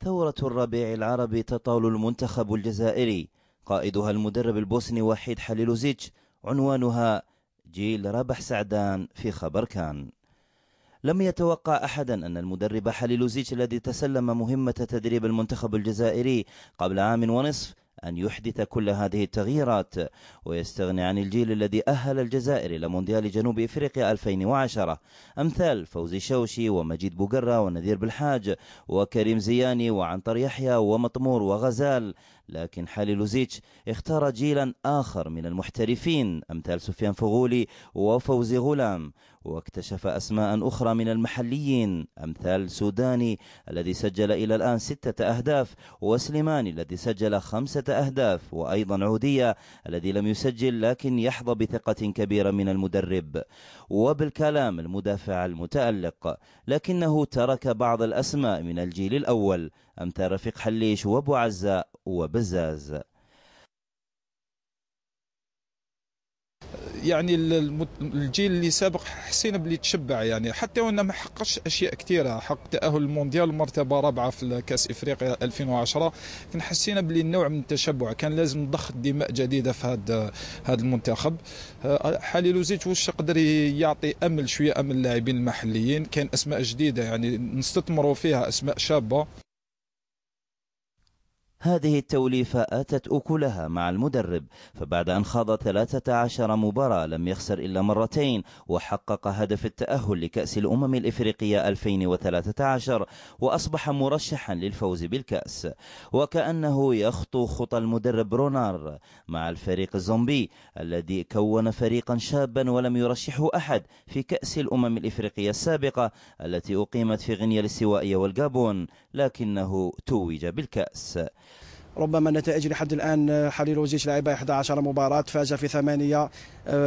ثورة الربيع العربي تطال المنتخب الجزائري، قائدها المدرب البوسني وحيد حليلوزيتش، عنوانها جيل ربح سعدان في خبر كان. لم يتوقع أحدا أن المدرب حليلوزيتش الذي تسلم مهمة تدريب المنتخب الجزائري قبل عام ونصف أن يحدث كل هذه التغييرات ويستغني عن الجيل الذي أهل الجزائر إلى مونديال جنوب إفريقيا 2010، أمثال فوزي شوشي ومجيد بوقرة ونذير بالحاج وكريم زياني وعنتر يحيى ومطمور وغزال. لكن حليلوزيتش اختار جيلا آخر من المحترفين أمثال سفيان فغولي وفوزي غلام، واكتشف أسماء أخرى من المحليين أمثال سوداني الذي سجل إلى الآن 6 أهداف، وسليماني الذي سجل 5 أهداف، وأيضا عودية الذي لم يسجل لكن يحظى بثقة كبيرة من المدرب، وبالكلام المدافع المتألق. لكنه ترك بعض الأسماء من الجيل الأول أمثال رفيق حليش وابو عزة وبزاز. يعني الجيل اللي سابق حسينا باللي تشبع، يعني حتى وانا ما حققش اشياء كثيره، حقق تاهل المونديال مرتبه رابعه في كاس افريقيا 2010، كان حسينا باللي النوع من التشبع، كان لازم نضخ دماء جديده في هذا المنتخب. حليلوزيتش واش قدر يعطي امل شويه، امل اللاعبين المحليين، كان اسماء جديده يعني نستثمروا فيها، اسماء شابه. هذه التوليفة أتت أكلها مع المدرب، فبعد أن خاض 13 مباراة لم يخسر إلا مرتين، وحقق هدف التأهل لكأس الأمم الإفريقية 2013، وأصبح مرشحا للفوز بالكأس، وكأنه يخطو خطى المدرب رونار مع الفريق الزومبي الذي كون فريقا شابا ولم يرشحه أحد في كأس الأمم الإفريقية السابقة التي أقيمت في غينيا الاستوائية والغابون، لكنه توج بالكأس. ربما النتائج لحد الآن حليلوزيتش لعب 11 مباراة، فاز في 8،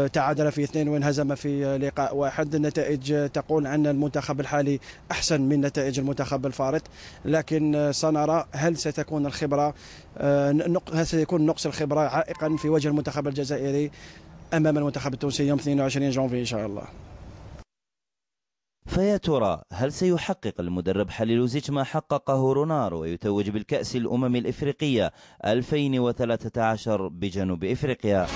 تعادل في 2 وانهزم في لقاء واحد. النتائج تقول أن المنتخب الحالي أحسن من نتائج المنتخب الفارط، لكن سنرى هل ستكون الخبرة، هل سيكون نقص الخبرة عائقا في وجه المنتخب الجزائري أمام المنتخب التونسي يوم 22 جانفي إن شاء الله. فيا ترى هل سيحقق المدرب حليلوزيتش ما حققه رونار ويتوج بالكأس الأمم الإفريقية 2013 بجنوب إفريقيا؟